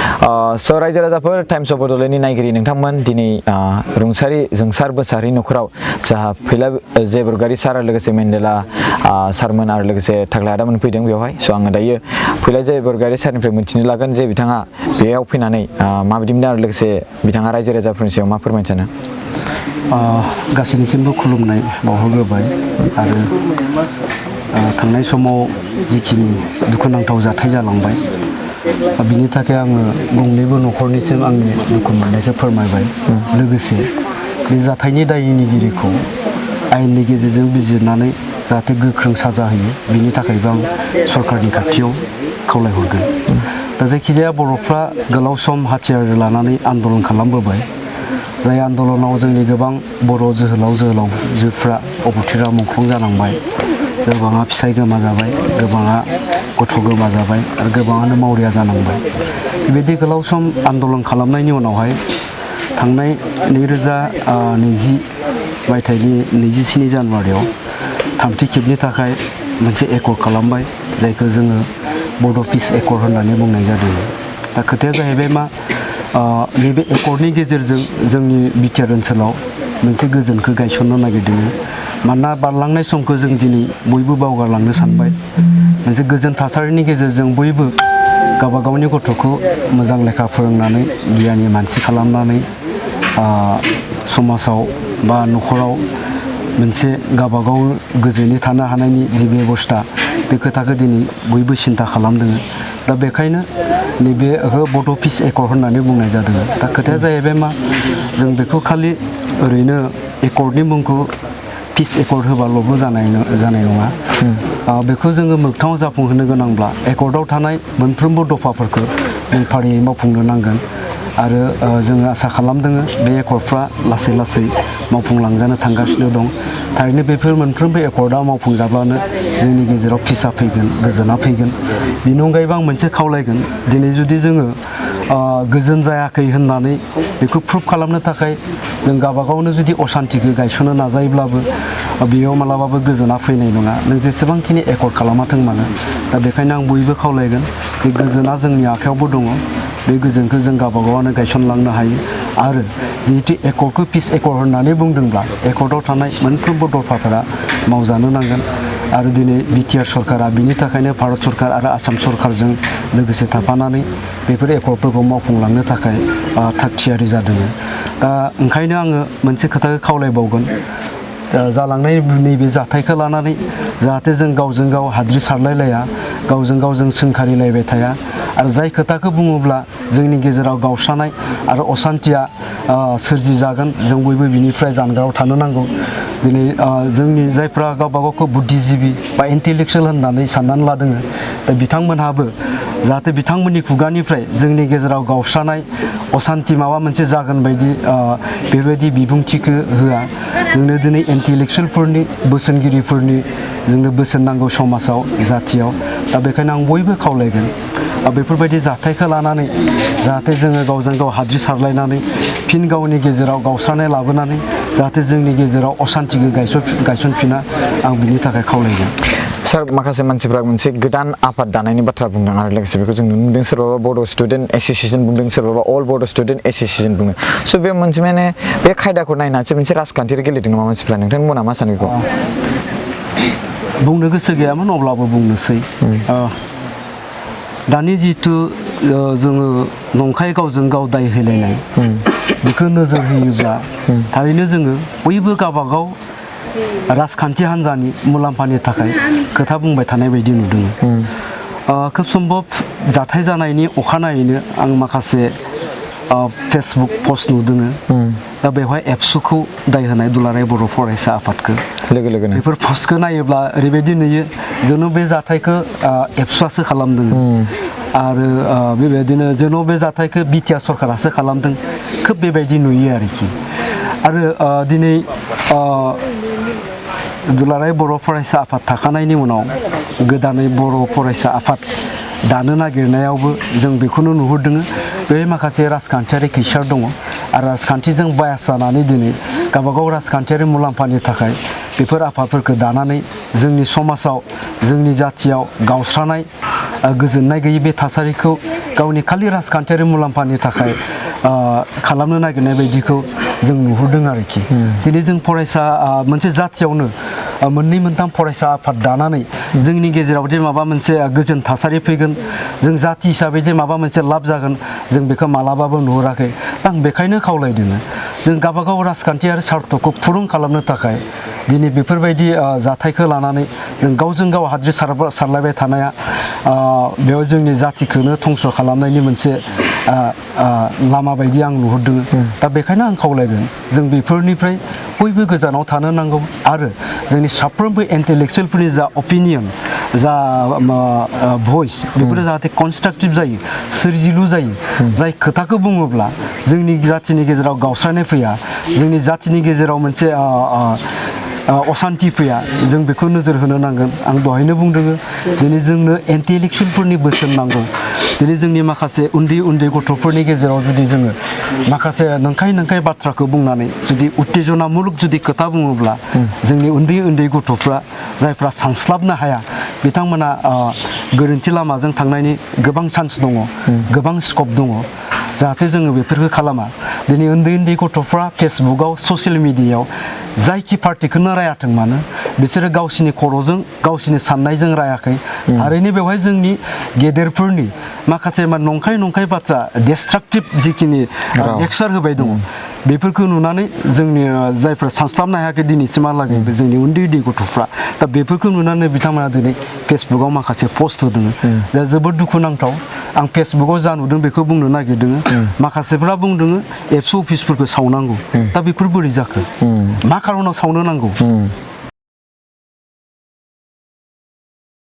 स' रायजो राजाफोर times of बड'लेण्डनि नायगिरि नोंथांमोन दिनै रुंसारि जोंसार बोसाहारि न'खराव जाहा फैला जे बरगयारी सार आरो लोगोसे मेन्डेला सारमोन आरो लोगोसे थाग्ला आदामोन फैदों बेवहाय स' आङो दायो फैला जे बरगयारी सारनिफ्राय मिथिनो लागोन जे बिथाङा बेयाव फैनानै माबायदि मोनदों आरो लोगोसे बिथाङा रायजो राजाफोरनि सायाव मा फोरमायनो सानो गासैनिसिमबो खुलुमनाय बावहरग्रोबाय आरो थांनाय समाव जिखिनि दुखुनांथाव जाथाय जालांबाय बिनि थाखाय आङो गंनैबो न'खरनिसिम आंनि दुखु मोननायखौ फोरमायबाय लोगोसे बे जाथायनि दायनिगिरिखौ आयेननि गेजेरजों बिजिरनानै जाहाथे गोख्रों साजा होयो बिनि थाखायबो आं सरकारनि खाथियाव खावलायहरगोन दा जायखिजाया बर'फ्रा गोलाव सम हाथियार लानानै आन्दलन खालामबोबाय जाय आन्दलनाव जोंनि गोबां बर' जोहोलाव जोहोलावजोफ्रा अबथिरा मुंख्लं जानांबाय गोबाङा फिसाय गोमाजाबाय गोबाङा गथ' गोमाजाबाय आरो गोबाङानो मावरिया जानांबाय बेबायदि गोलाव सम आन्दलन खालामनायनि उनावहाय थांनाय 2020 मायथाइनि 27 जानुवारियाव थामथि खेबनि थाखाय मोनसे एकर्ड खालामबाय जायखौ जोङो बड' पिस एकर्ड होननानै बुंनाय जादों दा खोथाया जाहैबाय मा नैबे एकर्डनि गेजेरजों जोंनि बिटिआर ओनसोलाव मोनसे गोजोनखौ गायसननो नागिरदों मानोना बारलांनाय समखौ जों दिनै बयबो बावगारलांनो सानबाय मोनसे गोजोन थासारिनि गेजेरजों बयबो गावबा गावनि गथ'खौ मोजां लेखा फोरोंनानै गियानि मानसि खालामनानै समाजाव बा न'खराव मोनसे गावबा गाव गोजोनै थानो हानायनि जि बेबस्था बे खोथाखौ दिनै बयबो सिन्था खालामदों दा बेखायनो नैबे बड' पिस एकर्ड होननानै बुंनाय जादों दा खोथाया जाहैबाय मा जों बेखौ खालि ओरैनो एकर्डनि मुंखौ पिस एकर्ड होबाल'बो जानाय नङा बेखौ जोङो मोगथाङाव जाफुंहोनो गोनांब्ला एकर्डआव थानाय मोनफ्रोमबो दफाफोरखौ जों फारियै मावफुंनो नांगोन आरो जोङो आसा खालामदों बे एकर्डफ्रा लासै लासै मावफुंलांजानो थांगासिनो दं थारैनो बेफोर मोनफ्रोमबो एकर्डआ मावफुंजाब्लानो जोंनि गेजेराव पिसआ फैगोन गोजोना फैगोन बेनि अनगायैबो आं मोनसे खावलायगोन दिनै जुदि जोङो गोजोन जायाखै होननानै बेखौ प्रुफ खालामनो थाखाय जों गावबा गावनो जुदि असान्तिखौ गायसननो नाजायोब्लाबो बेयाव मालाबाबो गोजोना फैनाय नङा नों जेसेबांखिनि एकर्ड खालामाथों मानो दा बेखायनो आं बयबो खावलायगोन जे गोजोना जोंनि आखायावबो दङ बे गोजोनखौ जों गावबा गावनो गायसनलांनो हायो आरो जिहेतु एकर्डखौ पिस एकर्ड होननानै बुंदोंब्ला एकर्डआव थानाय मोनफ्रोमबो दफाफोरा मावजानो नांगोन आरो दिनै बिटिआर सरकारा बिनि थाखायनो भारत सरकार आरो आसाम सरकारजों लोगोसे थाफानानै बेफोर एकर्डफोरखौ मावफुंलांनो थाखाय थागथियारि जादों दा ओंखायनो आङो मोनसे खोथाखौ खावलायबावगोन जालांनाय नैबे जाथायखौ लानानै जाहाथे जों गावजों गाव हाद्रि सारलायलाया गावजों गाव जों सोंखारिलायबाय थाया आरो जाय खोथाखौ बुङोब्ला जोंनि गेजेराव गावस्रानाय आरो असान्तिया सोरजिजागोन जों बयबो बिनिफ्राय जानगाराव थानो नांगौ दिनै जोंनि जायफ्रा गावबा गावखौ बुद्धिजिबि बा इन्टेलेक्सुयेल होननानै साननानै लादों दा बिथांमोनहाबो जाहाथे बिथांमोननि खुगानिफ्राय जोंनि गेजेराव गावस्रानाय असान्ति माबा मोनसे जागोन बायदि बेबायदि बिबुंथिखौ होआ जोंनो दिनै इन्टेलेक्सुयेलफोरनि बोसोनगिरिफोरनि जोंनो बोसोन नांगौ समाजाव जाथियाव दा बेखायनो आं बयबो खावलायगोन बेफोरबायदि जाथायखौ लानानै जाहाथे जोङो गावजों गाव हाद्रि सारलायनानै फिन गावनि गेजेराव गावस्रानाय लाबोनानै जाहाथे जोंनि गेजेराव असान्तिखौ गायसनफिना आं बिनि थाखाय खावलायगोन सार माखासे मानसिफ्रा मोनसे गोदान आफाद दानायनि बाथ्रा बुंदों आरो लोगोसे बेखौ जों नुनो मोनदों सोरबाबा बड' स्टुडेन्ट एस'सिएसन बुंदों सोरबाबा अल बड' स्टुडेन्ट एस'सिएसन बुङो स' बे मोनसे माने बे खायदाखौ नायनानैसो मोनसे राजखान्थियारि गेलेदों नामा मानसिफ्रा नोंथांमोना मा सानो बेखौ बुंनो गोसो गैयामोन अब्लाबो बुंनोसै दानि जिथु जोङो नंखाय गावजों गाव दाय होलायनाय बेखौ नोजोर होयोब्ला थारैनो जोङो बयबो गावबागाव राजखान्थि हान्जानि मुलाम्फानि थाखाय खोथा बुंबाय थानाय बायदि नुदों खोब सम्भब जाथाय जानायनि अखानायैनो आं माखासे फेसबुक पस्ट नुदों दा बेवहाय एबसुखौ दाय होनाय दुलाराय बर' फरायसा आफादखौ लोगो लोगोनो बेफोर पस्टखौ नायोब्ला ओरैबायदि नुयो जेन' बे जाथायखौ एबसुआसो खालामदों आरो बेबायदिनो जेन' बे जाथायखौ बिटिआर सरकारासो खालामदों खोब बेबायदि नुयो आरोखि आरो दिनै दुलाराय बर' फरायसा आफाद थाखानायनि उनाव गोदानै बर' फरायसा आफाद दानो नागिरनायावबो जों बेखौनो नुहुरदों बे माखासे राजखान्थियारि खैसार दङ आरो राजखान्थिजों बायास जानानै दिनै गावबागाव राजखान्थियारि मुलाम्फानि थाखाय बेफोर आफादफोरखौ दानानै जोंनि समाजाव जोंनि जाथियाव गावस्रानाय गोजोननाय गैयै बे थासारिखौ गावनि खालि राजखान्थियारि मुलाम्फानि थाखाय खालामनो नागिरनाय बायदिखौ जों नुहुरदों आरोखि दिनै जों फरायसा मोनसे जाथियावनो मोननै मोनथाम फरायसा आफाद दानानै जोंनि गेजेराव जे माबा मोनसे गोजोन थासारि फैगोन जों जाथि हिसाबै जे माबा मोनसे लाब जागोन जों बेखौ मालाबाबो नुहुराखै आं बेखायनो खावलायदों जों गावबागाव राजखान्थियारि सार्थखौ फुरुं खालामनो थाखाय दिनै बेफोरबायदि जाथायखौ लानानै जों गावजों गाव हाद्रि सारलायबाय थानाया बेयाव जोंनि जातिखौनो धंस' खालामनायनि मोनसे लामा बायदि आं नुहुरदों दा बेखायनो आं खावलायगोन जों बेफोरनिफ्राय बयबो गोजानाव थानो नांगौ आरो जोंनि साफ्रोमबो इन्टेलेक्सुवेलफोरनि जा अपिनियन जा भइस बेफोरो जाहाथे कनस्ट्राक्टिभ जायो सोरजिलु जायो जाय खोथाखौ बुङोब्ला जोंनि जातिनि गेजेराव गावस्रानाय फैया जोंनि जातिनि गेजेराव मोनसे असान्थि फैया जों बेखौ नोजोर होनो नांगोन आं दहायनो बुंदों दिनै जोंनो इन्टेलेक्सुवेलफोरनि बोसोन नांगौ दिनै जोंनि माखासे उन्दै उन्दै गथ'फोरनि गेजेराव जुदि जोङो माखासे नंखाय बाथ्राखौ बुंनानै जुदि उत्तेजनामुलक जुदि खोथा बुङोब्ला जोंनि उन्दै उन्दै गथ'फ्रा जायफ्रा सानस्लाबनो हाया बिथांमोना गोरोन्थि लामाजों थांनायनि गोबां चान्स दङ गोबां स्कप दङ जाहाथे जोङो बेफोरखौ खालामा दिनै उन्दै उन्दै गथ'फ्रा फेसबुकआव ससियेल मिडियायाव जायखि पार्टिखौनो रायाथों मानो बिसोरो गावसिनि खर'जों गावसिनि साननायजों रायाखै थारैनो बेवहाय जोंनि गेदेरफोरनि माखासे नंखाय बाथ्रा डिस्ट्राक्टिभ जिखिनि लेक्सार होबाय दङ बेफोरखौ नुनानै जोंनि जायफ्रा सानस्लाबनो हायाखै दिनैसिमहालागै जोंनि उन्दै उन्दै गथ'फ्रा दा बेफोरखौ नुनानै बिथांमोना दिनै फेसबुकआव माखासे पस्ट होदों दा जोबोद दुखुनांथाव आं फेसबुकआव जा नुदों बेखौ बुंनो नागिरदों माखासेफ्रा बुंदों एबसु अफिसफोरखौ सावनांगौ दा बेफोर बोरै जाखो मा खारनाव सावनो नांगौ